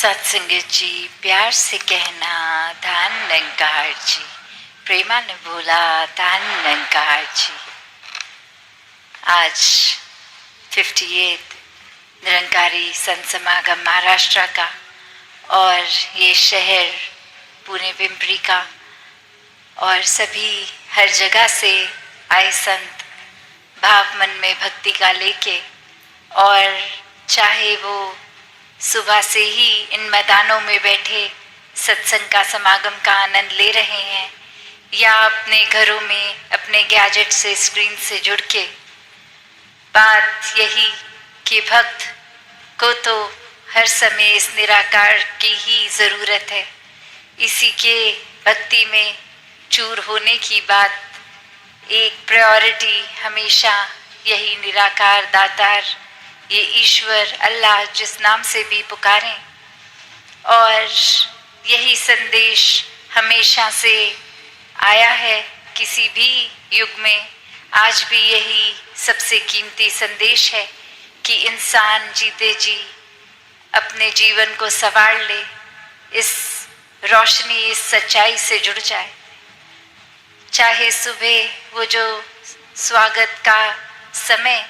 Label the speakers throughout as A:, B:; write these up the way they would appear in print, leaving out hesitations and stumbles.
A: सत्संगत जी, प्यार से कहना धन निरंकार जी। प्रेमा ने बोला धन निरंकार जी। आज 58 निरंकारी संत समागम महाराष्ट्र का और ये शहर पुणे पिंपरी का और सभी हर जगह से आए संत भाव मन में भक्ति का लेके, और चाहे वो सुबह से ही इन मैदानों में बैठे सत्संग का समागम का आनंद ले रहे हैं या अपने घरों में अपने गैजेट से स्क्रीन से जुड़ के, बात यही कि भक्त को तो हर समय इस निराकार की ही ज़रूरत है। इसी के भक्ति में चूर होने की बात, एक प्रायोरिटी हमेशा यही निराकार दातार, ये ईश्वर अल्लाह जिस नाम से भी पुकारें, और यही संदेश हमेशा से आया है किसी भी युग में। आज भी यही सबसे कीमती संदेश है कि इंसान जीते जी अपने जीवन को संवार ले, इस रोशनी इस सच्चाई से जुड़ जाए। चाहे सुबह वो जो स्वागत का समय,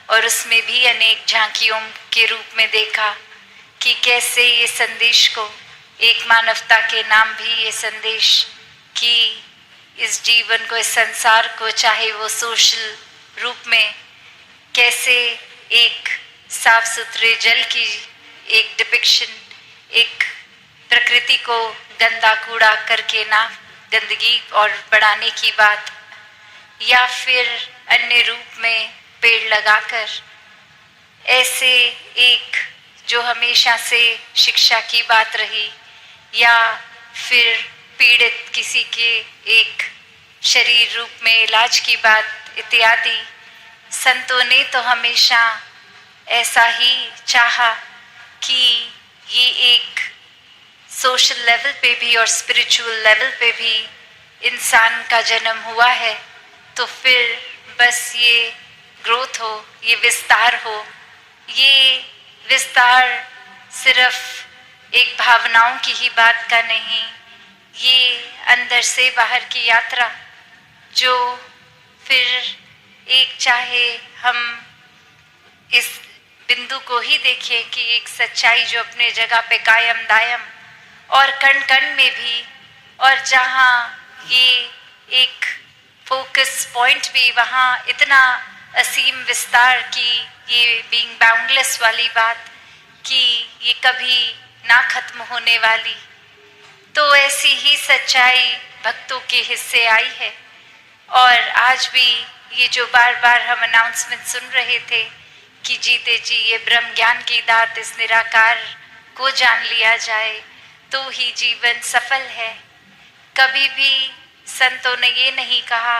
A: और उसमें भी अनेक झांकियों के रूप में देखा कि कैसे ये संदेश को, एक मानवता के नाम भी ये संदेश कि इस जीवन को, इस संसार को, चाहे वो सोशल रूप में, कैसे एक साफ सुथरे जल की एक डिपिक्शन, एक प्रकृति को गंदा कूड़ा करके ना गंदगी और बढ़ाने की बात, या फिर अन्य रूप में पेड़ लगाकर, ऐसे एक जो हमेशा से शिक्षा की बात रही, या फिर पीड़ित किसी के एक शरीर रूप में इलाज की बात इत्यादि। संतों ने तो हमेशा ऐसा ही चाहा कि ये एक सोशल लेवल पे भी और स्पिरिचुअल लेवल पे भी इंसान का जन्म हुआ है, तो फिर बस ये ग्रोथ हो, ये विस्तार हो। ये विस्तार सिर्फ एक भावनाओं की ही बात का नहीं, ये अंदर से बाहर की यात्रा, जो फिर एक, चाहे हम इस बिंदु को ही देखें कि एक सच्चाई जो अपने जगह पे कायम दायम और कण कण में भी, और जहाँ ये एक फोकस पॉइंट भी, वहाँ इतना असीम विस्तार की, ये बीइंग बाउंडलेस वाली बात कि ये कभी ना खत्म होने वाली। तो ऐसी ही सच्चाई भक्तों के हिस्से आई है। और आज भी ये जो बार बार हम अनाउंसमेंट सुन रहे थे कि जीते जी ये ब्रह्म ज्ञान की दात, इस निराकार को जान लिया जाए तो ही जीवन सफल है। कभी भी संतों ने ये नहीं कहा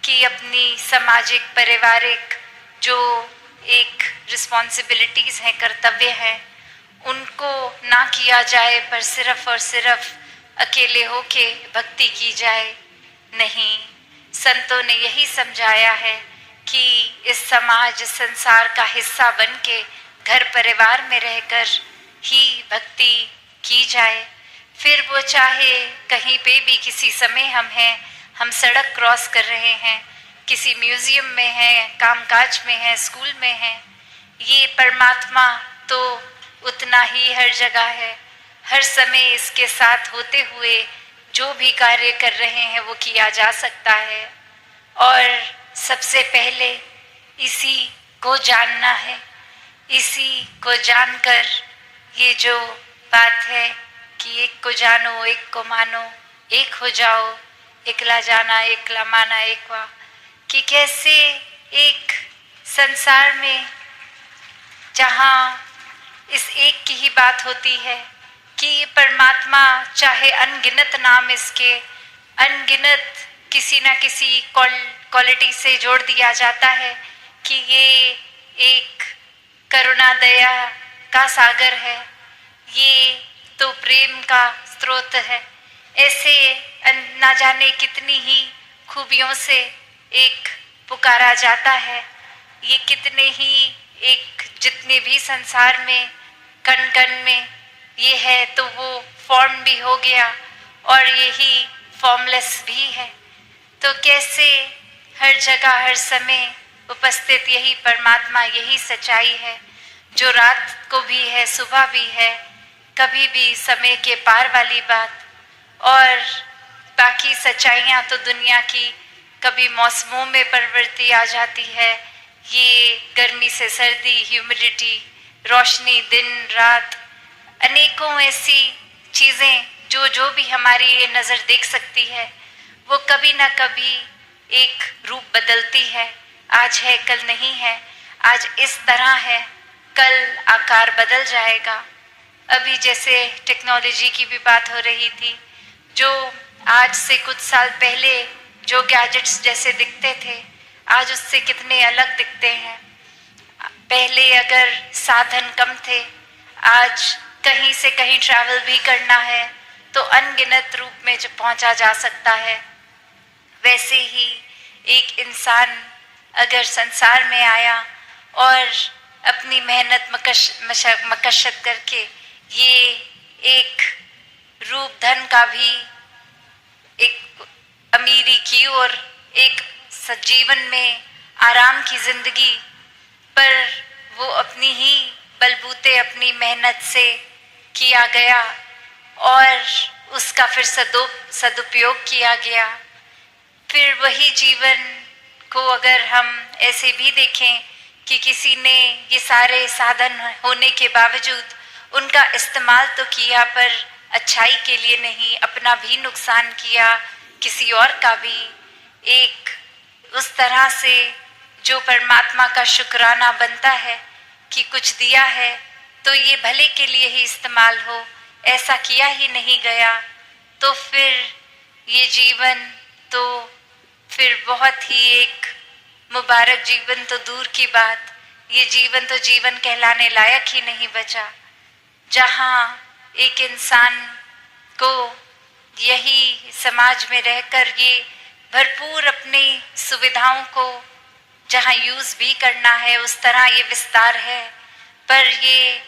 A: कि अपनी सामाजिक पारिवारिक जो एक रिस्पॉन्सिबिलिटीज़ हैं, कर्तव्य हैं, उनको ना किया जाए, पर सिर्फ और सिर्फ अकेले होके भक्ति की जाए। नहीं, संतों ने यही समझाया है कि इस समाज, इस संसार का हिस्सा बन के घर परिवार में रहकर ही भक्ति की जाए। फिर वो चाहे कहीं पे भी किसी समय हम हैं, हम सड़क क्रॉस कर रहे हैं, किसी म्यूजियम में हैं, कामकाज में हैं, स्कूल में हैं, ये परमात्मा तो उतना ही हर जगह है। हर समय इसके साथ होते हुए जो भी कार्य कर रहे हैं वो किया जा सकता है। और सबसे पहले इसी को जानना है। इसी को जानकर ये जो बात है कि एक को जानो, एक को मानो, एक हो जाओ, एकला जाना एकला माना एकवा, कि कैसे एक संसार में जहाँ इस एक की ही बात होती है कि ये परमात्मा, चाहे अनगिनत नाम इसके, अनगिनत किसी ना किसी क्वालिटी से जोड़ दिया जाता है कि ये एक करुणा दया का सागर है, ये तो प्रेम का स्रोत है। ऐसे ना जाने कितनी ही खूबियों से एक पुकारा जाता है। ये कितने ही एक जितने भी संसार में कण कण में ये है तो वो फॉर्म भी हो गया और यही फॉर्मलेस भी है। तो कैसे हर जगह हर समय उपस्थित यही परमात्मा, यही सच्चाई है जो रात को भी है, सुबह भी है, कभी भी समय के पार वाली बात। और बाकी सच्चाइयाँ तो दुनिया की कभी मौसमों में परिवर्तन आ जाती है, ये गर्मी से सर्दी, ह्यूमिडिटी, रोशनी, दिन रात, अनेकों ऐसी चीज़ें जो जो भी हमारी ये नज़र देख सकती है वो कभी ना कभी एक रूप बदलती है। आज है कल नहीं है, आज इस तरह है कल आकार बदल जाएगा। अभी जैसे टेक्नोलॉजी की भी बात हो रही थी, जो आज से कुछ साल पहले जो गैजेट्स जैसे दिखते थे आज उससे कितने अलग दिखते हैं। पहले अगर साधन कम थे, आज कहीं से कहीं ट्रैवल भी करना है तो अनगिनत रूप में जो पहुंचा जा सकता है। वैसे ही एक इंसान अगर संसार में आया और अपनी मेहनत मकसद करके ये एक रूप धन का भी एक अमीरी की और एक सजीवन में आराम की जिंदगी पर वो अपनी ही बलबूते अपनी मेहनत से किया गया और उसका फिर सदुपयोग किया गया। फिर वही जीवन को अगर हम ऐसे भी देखें कि किसी ने ये सारे साधन होने के बावजूद उनका इस्तेमाल तो किया पर अच्छाई के लिए नहीं, अपना भी नुकसान किया, किसी और का भी। एक उस तरह से जो परमात्मा का शुक्राना बनता है कि कुछ दिया है तो ये भले के लिए ही इस्तेमाल हो, ऐसा किया ही नहीं गया, तो फिर ये जीवन तो फिर बहुत ही एक मुबारक जीवन तो दूर की बात, ये जीवन तो जीवन कहलाने लायक ही नहीं बचा। जहाँ एक इंसान को यही समाज में रहकर ये भरपूर अपनी सुविधाओं को जहाँ यूज़ भी करना है उस तरह ये विस्तार है, पर ये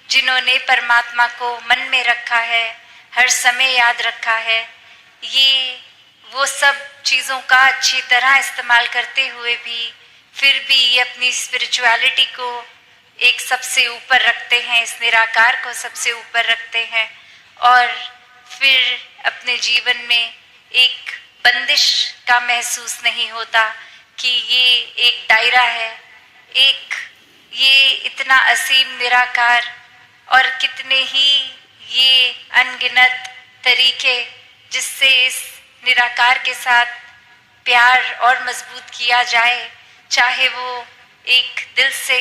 A: जिन्होंने परमात्मा को मन में रखा है, हर समय याद रखा है, ये वो सब चीज़ों का अच्छी तरह इस्तेमाल करते हुए भी फिर भी ये अपनी स्पिरिचुअलिटी को एक सबसे ऊपर रखते हैं, इस निराकार को सबसे ऊपर रखते हैं और फिर अपने जीवन में एक बंदिश का महसूस नहीं होता कि ये एक दायरा है, एक ये इतना असीम निराकार और कितने ही ये अनगिनत तरीके जिससे इस निराकार के साथ प्यार और मजबूत किया जाए, चाहे वो एक दिल से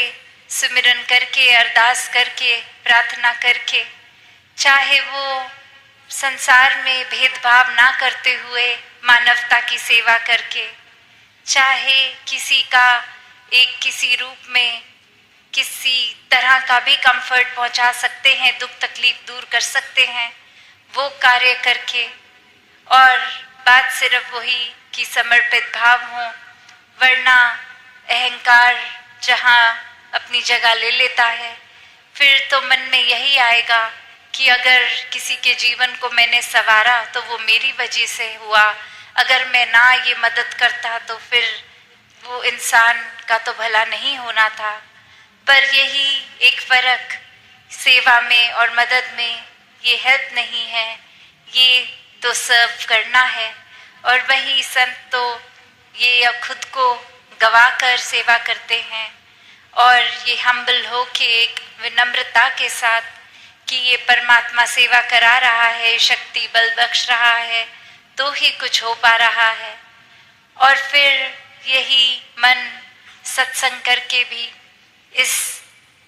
A: सुमिरन करके, अरदास करके, प्रार्थना करके, चाहे वो संसार में भेदभाव ना करते हुए मानवता की सेवा करके, चाहे किसी का एक किसी रूप में किसी तरह का भी कंफर्ट पहुंचा सकते हैं, दुख तकलीफ दूर कर सकते हैं वो कार्य करके। और बात सिर्फ वही कि समर्पित भाव हो, वरना अहंकार जहाँ अपनी जगह ले लेता है फिर तो मन में यही आएगा कि अगर किसी के जीवन को मैंने संवारा तो वो मेरी वजह से हुआ, अगर मैं ना ये मदद करता तो फिर वो इंसान का तो भला नहीं होना था। पर यही एक फ़र्क सेवा में और मदद में, ये हेल्प नहीं है, ये तो सर्व करना है। और वही संत तो ये अब खुद को गवा कर सेवा करते हैं और ये हम्बल हो के एक विनम्रता के साथ कि ये परमात्मा सेवा करा रहा है, शक्ति बल बख्श रहा है तो ही कुछ हो पा रहा है। और फिर यही मन सत्संग करके भी इस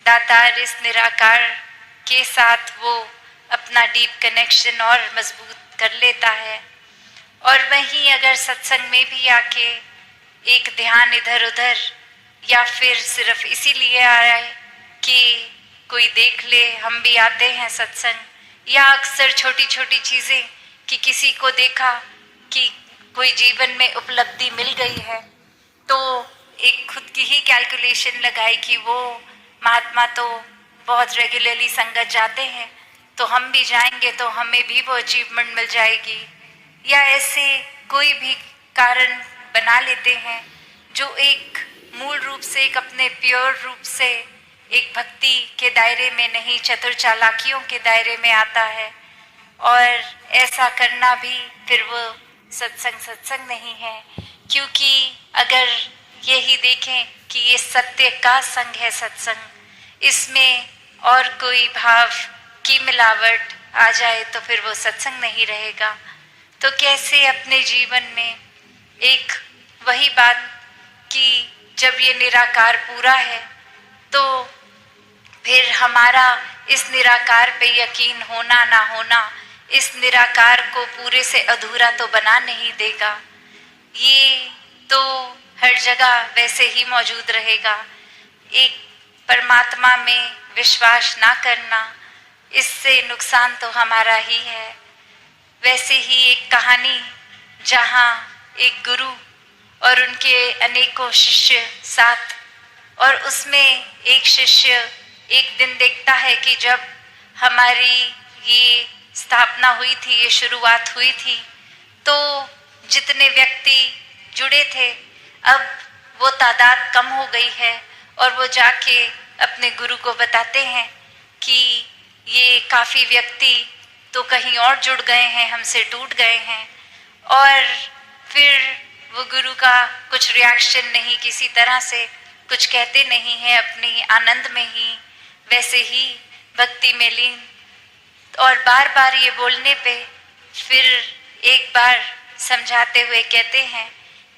A: दातार, इस निराकार के साथ वो अपना डीप कनेक्शन और मजबूत कर लेता है। और वहीं अगर सत्संग में भी आके एक ध्यान इधर उधर या फिर सिर्फ इसीलिए आ रहा है कि कोई देख ले हम भी आते हैं सत्संग, या अक्सर छोटी छोटी चीज़ें कि किसी को देखा कि कोई जीवन में उपलब्धि मिल गई है तो एक खुद की ही कैलकुलेशन लगाई कि वो महात्मा तो बहुत रेगुलरली संगत जाते हैं तो हम भी जाएंगे तो हमें भी वो अचीवमेंट मिल जाएगी, या ऐसे कोई भी कारण बना लेते हैं जो एक मूल रूप से एक अपने प्योर रूप से एक भक्ति के दायरे में नहीं, चतुर चालाकियों के दायरे में आता है। और ऐसा करना भी फिर वो सत्संग नहीं है, क्योंकि अगर यही देखें कि ये सत्य का संग है सत्संग, इसमें और कोई भाव की मिलावट आ जाए तो फिर वो सत्संग नहीं रहेगा। तो कैसे अपने जीवन में एक वही बात कि जब ये निराकार पूरा है तो फिर हमारा इस निराकार पे यकीन होना ना होना इस निराकार को पूरे से अधूरा तो बना नहीं देगा। ये तो हर जगह वैसे ही मौजूद रहेगा। एक परमात्मा में विश्वास ना करना, इससे नुकसान तो हमारा ही है। वैसे ही एक कहानी जहाँ एक गुरु और उनके अनेकों शिष्य साथ, और उसमें एक शिष्य एक दिन देखता है कि जब हमारी ये स्थापना हुई थी, ये शुरुआत हुई थी, तो जितने व्यक्ति जुड़े थे अब वो तादाद कम हो गई है, और वो जाके अपने गुरु को बताते हैं कि ये काफ़ी व्यक्ति तो कहीं और जुड़ गए हैं, हमसे टूट गए हैं। और फिर वो गुरु का कुछ रिएक्शन नहीं, किसी तरह से कुछ कहते नहीं हैं, अपनी आनंद में ही वैसे ही भक्ति में लीन। और बार बार ये बोलने पे फिर एक बार समझाते हुए कहते हैं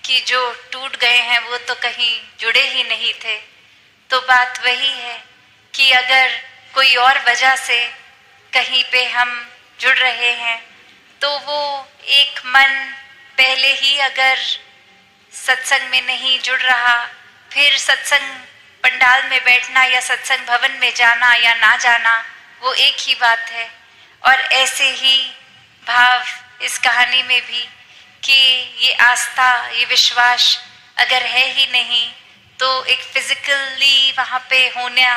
A: कि जो टूट गए हैं वो तो कहीं जुड़े ही नहीं थे। तो बात वही है कि अगर कोई और वजह से कहीं पे हम जुड़ रहे हैं तो वो एक मन पहले ही अगर सत्संग में नहीं जुड़ रहा, फिर सत्संग पंडाल में बैठना या सत्संग भवन में जाना या ना जाना वो एक ही बात है। और ऐसे ही भाव इस कहानी में भी कि ये आस्था, ये विश्वास अगर है ही नहीं तो एक फिजिकली वहाँ पे होना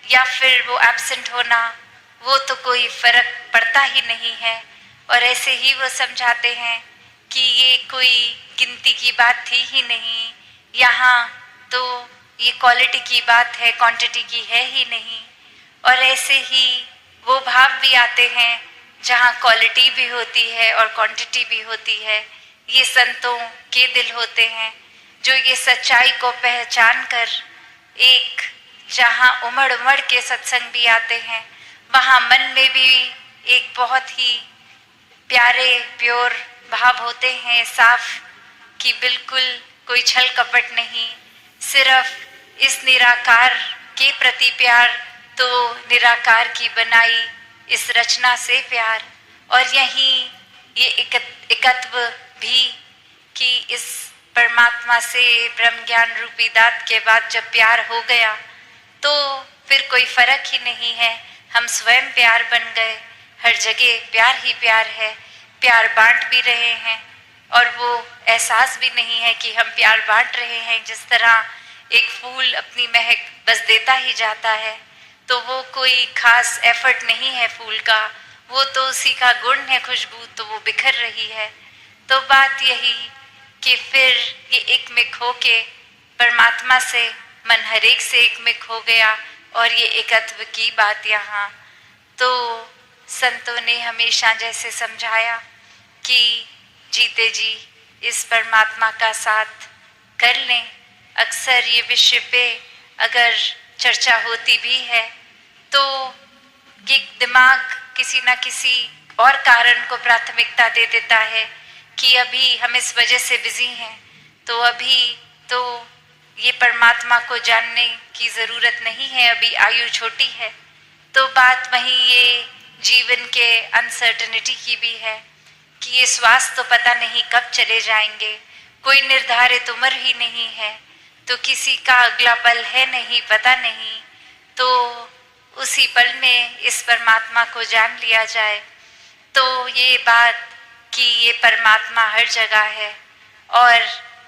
A: या फिर वो एब्सेंट होना, वो तो कोई फर्क पड़ता ही नहीं है। और ऐसे ही वो समझाते हैं कि ये कोई गिनती की बात थी ही नहीं, यहाँ तो ये क्वालिटी की बात है, क्वांटिटी की है ही नहीं। और ऐसे ही वो भाव भी आते हैं जहाँ क्वालिटी भी होती है और क्वांटिटी भी होती है। ये संतों के दिल होते हैं जो ये सच्चाई को पहचान कर एक जहाँ उमड़ उमड़ के सत्संग भी आते हैं, वहाँ मन में भी एक बहुत ही प्यारे प्योर भाव होते हैं, साफ, कि बिल्कुल कोई छल कपट नहीं, सिर्फ इस निराकार के प्रति प्यार, तो निराकार की बनाई इस रचना से प्यार। और यहीं ये एकत्व भी कि इस परमात्मा से ब्रह्म ज्ञान रूपी दात के बाद जब प्यार हो गया तो फिर कोई फर्क ही नहीं है, हम स्वयं प्यार बन गए। हर जगह प्यार ही प्यार है, प्यार बांट भी रहे हैं और वो एहसास भी नहीं है कि हम प्यार बांट रहे हैं। जिस तरह एक फूल अपनी महक बस देता ही जाता है, तो वो कोई खास एफर्ट नहीं है फूल का, वो तो उसी का गुण है खुशबू, तो वो बिखर रही है। तो बात यही कि फिर ये एक में खो के परमात्मा से मन हर एक से एक में खो गया, और ये एकत्व की बात यहाँ तो संतों ने हमेशा जैसे समझाया कि जीते जी इस परमात्मा का साथ कर लें। अक्सर ये विषय पे अगर चर्चा होती भी है तो ये दिमाग किसी न किसी और कारण को प्राथमिकता दे देता है कि अभी हम इस वजह से बिजी हैं, तो अभी तो ये परमात्मा को जानने की ज़रूरत नहीं है, अभी आयु छोटी है। तो बात वहीं ये जीवन के अनसर्टनिटी की भी है कि ये श्वास तो पता नहीं कब चले जाएंगे, कोई निर्धारित उम्र ही नहीं है, तो किसी का अगला पल है नहीं, पता नहीं। तो उसी पल में इस परमात्मा को जान लिया जाए। तो ये बात कि ये परमात्मा हर जगह है, और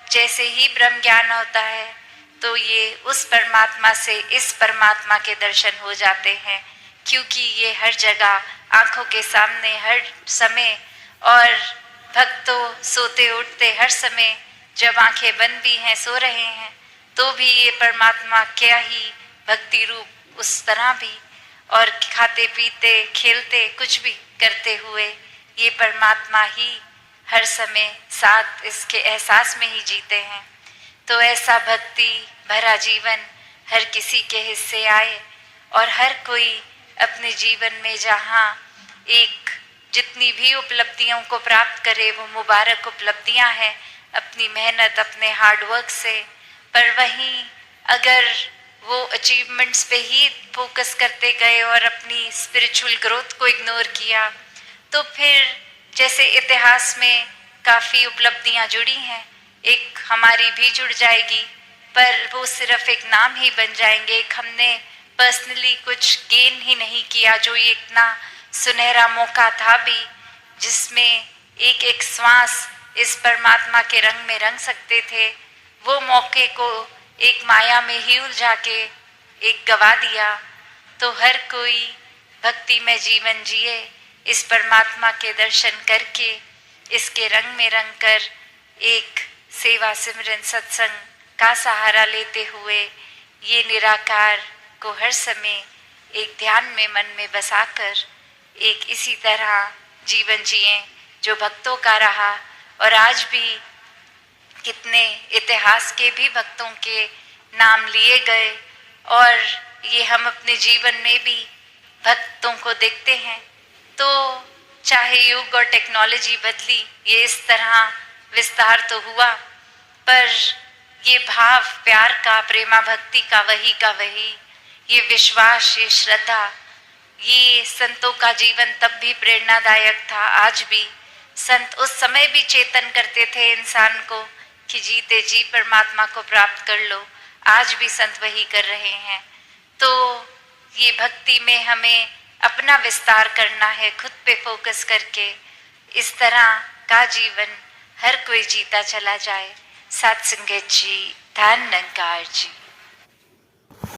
A: जैसे ही ब्रह्म ज्ञान होता है तो ये उस परमात्मा से इस परमात्मा के दर्शन हो जाते हैं, क्योंकि ये हर जगह आंखों के सामने हर समय, और भक्त तो सोते उठते हर समय, जब आंखें बंद भी हैं, सो रहे हैं, तो भी ये परमात्मा क्या ही भक्ति रूप उस तरह भी, और खाते पीते खेलते कुछ भी करते हुए ये परमात्मा ही हर समय साथ इसके एहसास में ही जीते हैं। तो ऐसा भक्ति भरा जीवन हर किसी के हिस्से आए, और हर कोई अपने जीवन में जहाँ एक जितनी भी उपलब्धियों को प्राप्त करे वो मुबारक उपलब्धियां हैं अपनी मेहनत, अपने हार्डवर्क से, पर वहीं अगर वो अचीवमेंट्स पे ही फोकस करते गए और अपनी स्पिरिचुअल ग्रोथ को इग्नोर किया, तो फिर जैसे इतिहास में काफ़ी उपलब्धियां जुड़ी हैं, एक हमारी भी जुड़ जाएगी, पर वो सिर्फ एक नाम ही बन जाएंगे। एक हमने पर्सनली कुछ गेन ही नहीं किया, जो ये इतना सुनहरा मौका था भी, जिसमें एक एक श्वास इस परमात्मा के रंग में रंग सकते थे, वो मौके को एक माया में ही उलझा के एक गवा दिया। तो हर कोई भक्ति में जीवन जिए, इस परमात्मा के दर्शन करके, इसके रंग में रंग कर, एक सेवा सिमरन सत्संग का सहारा लेते हुए ये निराकार को हर समय एक ध्यान में मन में बसाकर एक इसी तरह जीवन जिए जो भक्तों का रहा। और आज भी कितने इतिहास के भी भक्तों के नाम लिए गए, और ये हम अपने जीवन में भी भक्तों को देखते हैं। तो चाहे युग और टेक्नोलॉजी बदली, ये इस तरह विस्तार तो हुआ, पर ये भाव प्यार का, प्रेमा भक्ति का वही, ये विश्वास, ये श्रद्धा, ये संतों का जीवन तब भी प्रेरणादायक था। आज भी संत उस समय भी चेतन करते थे इंसान को कि जीते जी परमात्मा को प्राप्त कर लो। आज भी संत वही कर रहे हैं। तो ये भक्ति में हमें अपना विस्तार करना है, खुद पे फोकस करके इस तरह का जीवन हर कोई जीता चला जाए। सत्संगत जी, धन निरंकार जी।